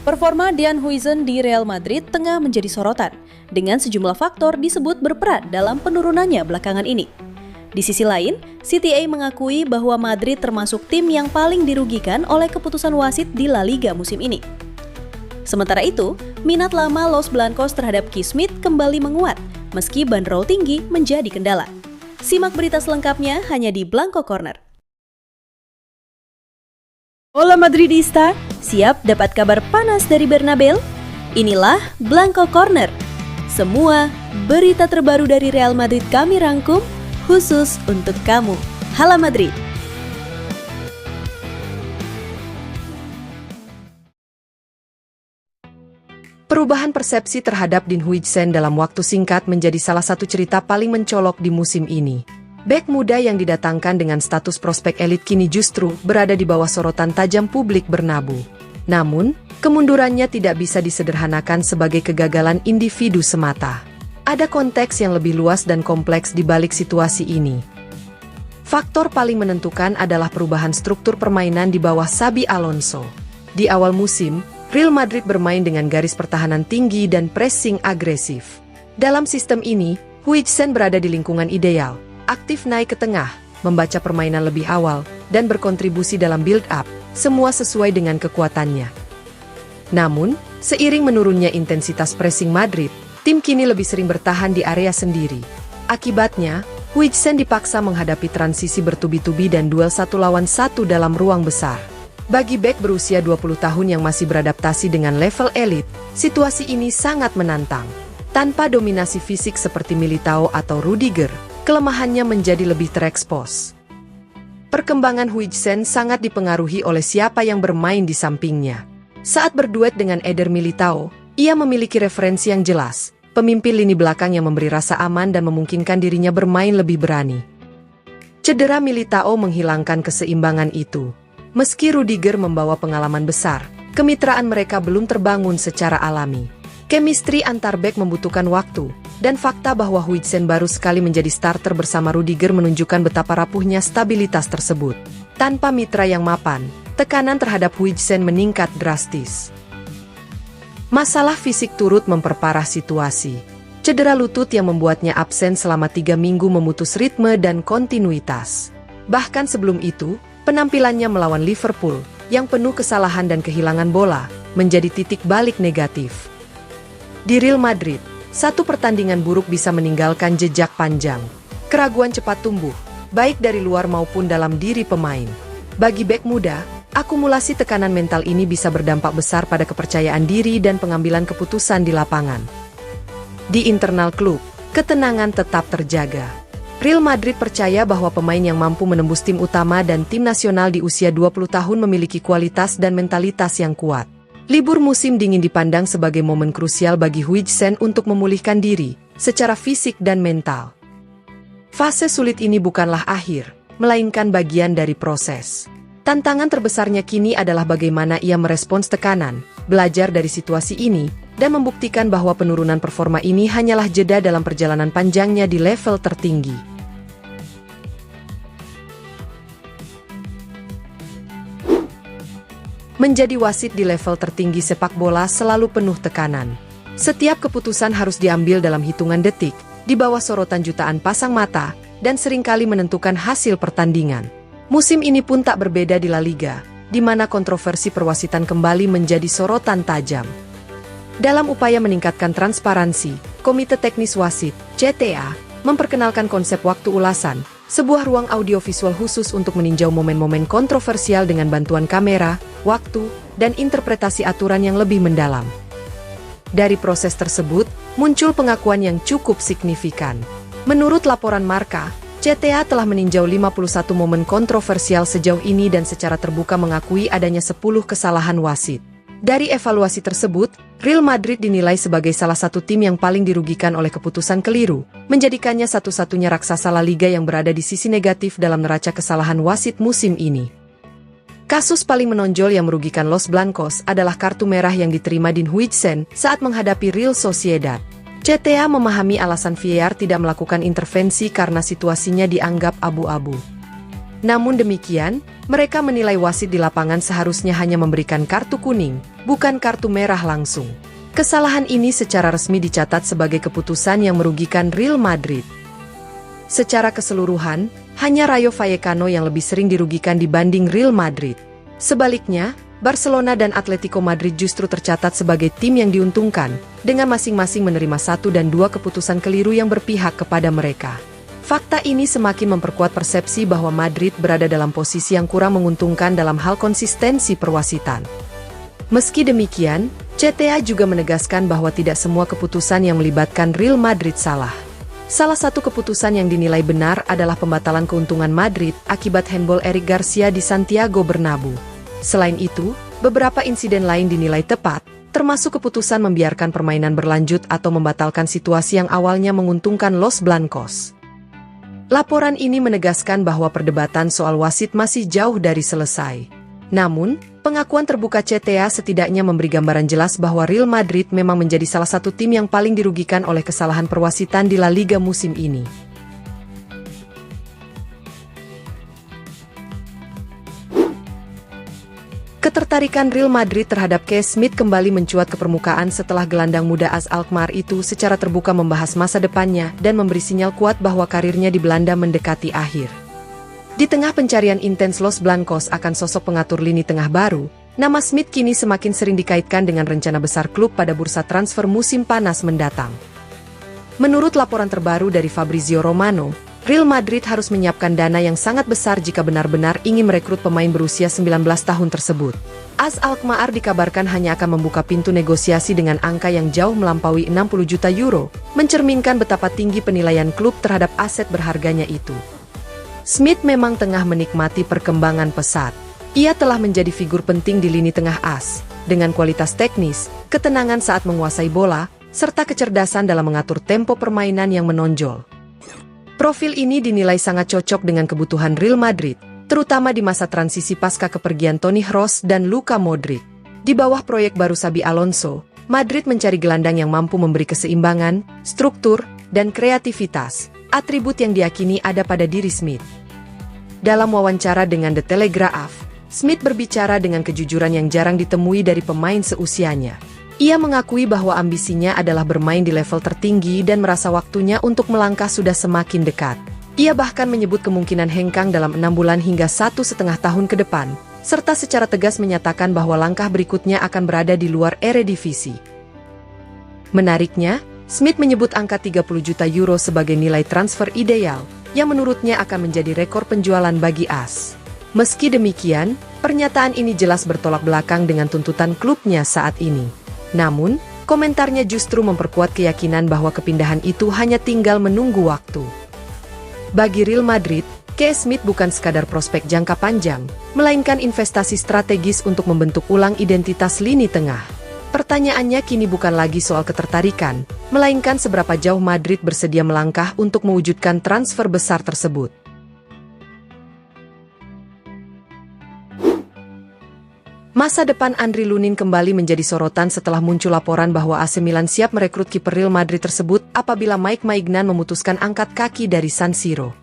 Performa Dean Huijsen di Real Madrid tengah menjadi sorotan, dengan sejumlah faktor disebut berperan dalam penurunannya belakangan ini. Di sisi lain, CTA mengakui bahwa Madrid termasuk tim yang paling dirugikan oleh keputusan wasit di La Liga musim ini. Sementara itu, minat lama Los Blancos terhadap Keith Smith kembali menguat, meski bandrol tinggi menjadi kendala. Simak berita selengkapnya hanya di Blanco Corner. Hola Madridista, siap dapat kabar panas dari Bernabeu? Inilah Blanco Corner. Semua berita terbaru dari Real Madrid kami rangkum khusus untuk kamu. Hala Madrid. Perubahan persepsi terhadap Dean Huijsen dalam waktu singkat menjadi salah satu cerita paling mencolok di musim ini. Bek muda yang didatangkan dengan status prospek elit kini justru berada di bawah sorotan tajam publik Bernabeu. Namun, kemundurannya tidak bisa disederhanakan sebagai kegagalan individu semata. Ada konteks yang lebih luas dan kompleks di balik situasi ini. Faktor paling menentukan adalah perubahan struktur permainan di bawah Xabi Alonso. Di awal musim, Real Madrid bermain dengan garis pertahanan tinggi dan pressing agresif. Dalam sistem ini, Huijsen berada di lingkungan ideal, aktif naik ke tengah, membaca permainan lebih awal, dan berkontribusi dalam build-up, semua sesuai dengan kekuatannya. Namun, seiring menurunnya intensitas pressing Madrid, tim kini lebih sering bertahan di area sendiri. Akibatnya, Huijsen dipaksa menghadapi transisi bertubi-tubi dan duel 1-lawan-1 dalam ruang besar. Bagi bek berusia 20 tahun yang masih beradaptasi dengan level elit, situasi ini sangat menantang. Tanpa dominasi fisik seperti Militao atau Rudiger, kelemahannya menjadi lebih terekspos. Perkembangan Huijsen sangat dipengaruhi oleh siapa yang bermain di sampingnya. Saat berduet dengan Eder Militao, ia memiliki referensi yang jelas, pemimpin lini belakang yang memberi rasa aman dan memungkinkan dirinya bermain lebih berani. Cedera Militao menghilangkan keseimbangan itu. Meski Rudiger membawa pengalaman besar, kemitraan mereka belum terbangun secara alami. Chemistry antar bek membutuhkan waktu, dan fakta bahwa Huijsen baru sekali menjadi starter bersama Rudiger menunjukkan betapa rapuhnya stabilitas tersebut. Tanpa mitra yang mapan, tekanan terhadap Huijsen meningkat drastis. Masalah fisik turut memperparah situasi. Cedera lutut yang membuatnya absen selama 3 minggu memutus ritme dan kontinuitas. Bahkan sebelum itu, penampilannya melawan Liverpool, yang penuh kesalahan dan kehilangan bola, menjadi titik balik negatif. Di Real Madrid, satu pertandingan buruk bisa meninggalkan jejak panjang. Keraguan cepat tumbuh, baik dari luar maupun dalam diri pemain. Bagi bek muda, akumulasi tekanan mental ini bisa berdampak besar pada kepercayaan diri dan pengambilan keputusan di lapangan. Di internal klub, ketenangan tetap terjaga. Real Madrid percaya bahwa pemain yang mampu menembus tim utama dan tim nasional di usia 20 tahun memiliki kualitas dan mentalitas yang kuat. Libur musim dingin dipandang sebagai momen krusial bagi Huijsen untuk memulihkan diri, secara fisik dan mental. Fase sulit ini bukanlah akhir, melainkan bagian dari proses. Tantangan terbesarnya kini adalah bagaimana ia merespons tekanan, belajar dari situasi ini, dan membuktikan bahwa penurunan performa ini hanyalah jeda dalam perjalanan panjangnya di level tertinggi. Menjadi wasit di level tertinggi sepak bola selalu penuh tekanan. Setiap keputusan harus diambil dalam hitungan detik, di bawah sorotan jutaan pasang mata, dan seringkali menentukan hasil pertandingan. Musim ini pun tak berbeda di La Liga, di mana kontroversi perwasitan kembali menjadi sorotan tajam. Dalam upaya meningkatkan transparansi, Komite Teknis Wasit, CTA, memperkenalkan konsep waktu ulasan, sebuah ruang audiovisual khusus untuk meninjau momen-momen kontroversial dengan bantuan kamera, waktu, dan interpretasi aturan yang lebih mendalam. Dari proses tersebut, muncul pengakuan yang cukup signifikan. Menurut laporan Marca, CTA telah meninjau 51 momen kontroversial sejauh ini dan secara terbuka mengakui adanya 10 kesalahan wasit. Dari evaluasi tersebut, Real Madrid dinilai sebagai salah satu tim yang paling dirugikan oleh keputusan keliru, menjadikannya satu-satunya raksasa La Liga yang berada di sisi negatif dalam neraca kesalahan wasit musim ini. Kasus paling menonjol yang merugikan Los Blancos adalah kartu merah yang diterima Dean Huijsen saat menghadapi Real Sociedad. CTA memahami alasan VAR tidak melakukan intervensi karena situasinya dianggap abu-abu. Namun demikian, mereka menilai wasit di lapangan seharusnya hanya memberikan kartu kuning, bukan kartu merah langsung. Kesalahan ini secara resmi dicatat sebagai keputusan yang merugikan Real Madrid. Secara keseluruhan, hanya Rayo Vallecano yang lebih sering dirugikan dibanding Real Madrid. Sebaliknya, Barcelona dan Atletico Madrid justru tercatat sebagai tim yang diuntungkan, dengan masing-masing menerima 1 dan 2 keputusan keliru yang berpihak kepada mereka. Fakta ini semakin memperkuat persepsi bahwa Madrid berada dalam posisi yang kurang menguntungkan dalam hal konsistensi perwasitan. Meski demikian, CTA juga menegaskan bahwa tidak semua keputusan yang melibatkan Real Madrid salah. Salah satu keputusan yang dinilai benar adalah pembatalan keuntungan Madrid akibat handball Eric Garcia di Santiago Bernabeu. Selain itu, beberapa insiden lain dinilai tepat, termasuk keputusan membiarkan permainan berlanjut atau membatalkan situasi yang awalnya menguntungkan Los Blancos. Laporan ini menegaskan bahwa perdebatan soal wasit masih jauh dari selesai. Namun, pengakuan terbuka CTA setidaknya memberi gambaran jelas bahwa Real Madrid memang menjadi salah satu tim yang paling dirugikan oleh kesalahan perwasitan di La Liga musim ini. Ketertarikan Real Madrid terhadap Kees Smit kembali mencuat ke permukaan setelah gelandang muda AS Alkmaar itu secara terbuka membahas masa depannya dan memberi sinyal kuat bahwa karirnya di Belanda mendekati akhir. Di tengah pencarian intens Los Blancos akan sosok pengatur lini tengah baru, nama Smit kini semakin sering dikaitkan dengan rencana besar klub pada bursa transfer musim panas mendatang. Menurut laporan terbaru dari Fabrizio Romano, Real Madrid harus menyiapkan dana yang sangat besar jika benar-benar ingin merekrut pemain berusia 19 tahun tersebut. AS Alkmaar dikabarkan hanya akan membuka pintu negosiasi dengan angka yang jauh melampaui 60 juta euro, mencerminkan betapa tinggi penilaian klub terhadap aset berharganya itu. Smit memang tengah menikmati perkembangan pesat. Ia telah menjadi figur penting di lini tengah AS, dengan kualitas teknis, ketenangan saat menguasai bola, serta kecerdasan dalam mengatur tempo permainan yang menonjol. Profil ini dinilai sangat cocok dengan kebutuhan Real Madrid, terutama di masa transisi pasca kepergian Toni Kroos dan Luka Modric. Di bawah proyek baru Xabi Alonso, Madrid mencari gelandang yang mampu memberi keseimbangan, struktur, dan kreativitas, atribut yang diyakini ada pada diri Smit. Dalam wawancara dengan The Telegraph, Smit berbicara dengan kejujuran yang jarang ditemui dari pemain seusianya. Ia mengakui bahwa ambisinya adalah bermain di level tertinggi dan merasa waktunya untuk melangkah sudah semakin dekat. Ia bahkan menyebut kemungkinan hengkang dalam 6 bulan hingga 1,5 tahun ke depan, serta secara tegas menyatakan bahwa langkah berikutnya akan berada di luar Eredivisie. Menariknya, Smit menyebut angka 30 juta euro sebagai nilai transfer ideal, yang menurutnya akan menjadi rekor penjualan bagi AS. Meski demikian, pernyataan ini jelas bertolak belakang dengan tuntutan klubnya saat ini. Namun, komentarnya justru memperkuat keyakinan bahwa kepindahan itu hanya tinggal menunggu waktu. Bagi Real Madrid, Kees Smit bukan sekadar prospek jangka panjang, melainkan investasi strategis untuk membentuk ulang identitas lini tengah. Pertanyaannya kini bukan lagi soal ketertarikan, melainkan seberapa jauh Madrid bersedia melangkah untuk mewujudkan transfer besar tersebut. Masa depan Andriy Lunin kembali menjadi sorotan setelah muncul laporan bahwa AC Milan siap merekrut kiper Real Madrid tersebut apabila Mike Maignan memutuskan angkat kaki dari San Siro.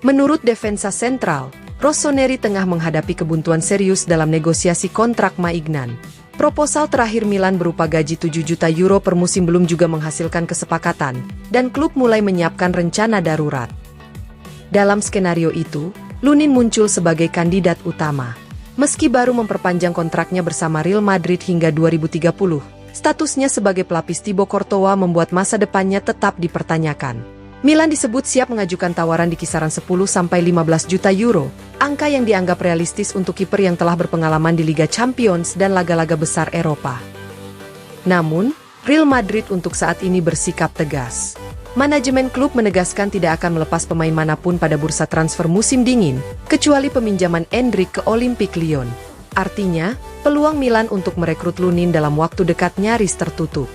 Menurut Defensa Central, Rossoneri tengah menghadapi kebuntuan serius dalam negosiasi kontrak Maignan. Proposal terakhir Milan berupa gaji 7 juta euro per musim belum juga menghasilkan kesepakatan, dan klub mulai menyiapkan rencana darurat. Dalam skenario itu, Lunin muncul sebagai kandidat utama. Meski baru memperpanjang kontraknya bersama Real Madrid hingga 2030, statusnya sebagai pelapis Thibaut Courtois membuat masa depannya tetap dipertanyakan. Milan disebut siap mengajukan tawaran di kisaran 10-15 juta euro, angka yang dianggap realistis untuk kiper yang telah berpengalaman di Liga Champions dan laga-laga besar Eropa. Namun, Real Madrid untuk saat ini bersikap tegas. Manajemen klub menegaskan tidak akan melepas pemain manapun pada bursa transfer musim dingin, kecuali peminjaman Endrick ke Olympique Lyon. Artinya, peluang Milan untuk merekrut Lunin dalam waktu dekat nyaris tertutup.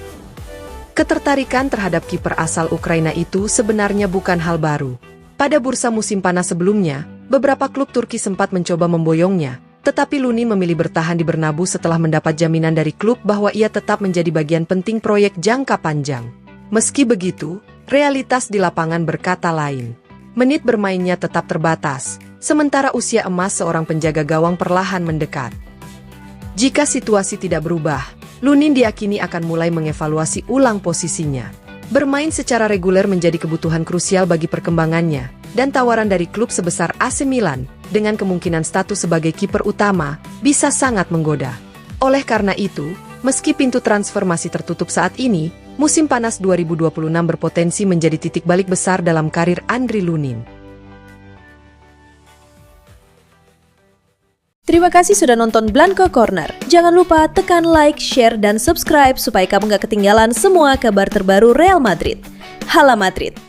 Ketertarikan terhadap kiper asal Ukraina itu sebenarnya bukan hal baru. Pada bursa musim panas sebelumnya, beberapa klub Turki sempat mencoba memboyongnya, tetapi Lunin memilih bertahan di Bernabeu setelah mendapat jaminan dari klub bahwa ia tetap menjadi bagian penting proyek jangka panjang. Meski begitu, realitas di lapangan berkata lain. Menit bermainnya tetap terbatas, sementara usia emas seorang penjaga gawang perlahan mendekat. Jika situasi tidak berubah, Lunin diyakini akan mulai mengevaluasi ulang posisinya. Bermain secara reguler menjadi kebutuhan krusial bagi perkembangannya, dan tawaran dari klub sebesar AC Milan, dengan kemungkinan status sebagai kiper utama, bisa sangat menggoda. Oleh karena itu, meski pintu transfer masih tertutup saat ini, musim panas 2026 berpotensi menjadi titik balik besar dalam karir Andriy Lunin. Terima kasih sudah nonton Blanco Corner. Jangan lupa tekan like, share, dan subscribe supaya kamu gak ketinggalan semua kabar terbaru Real Madrid. Hala Madrid!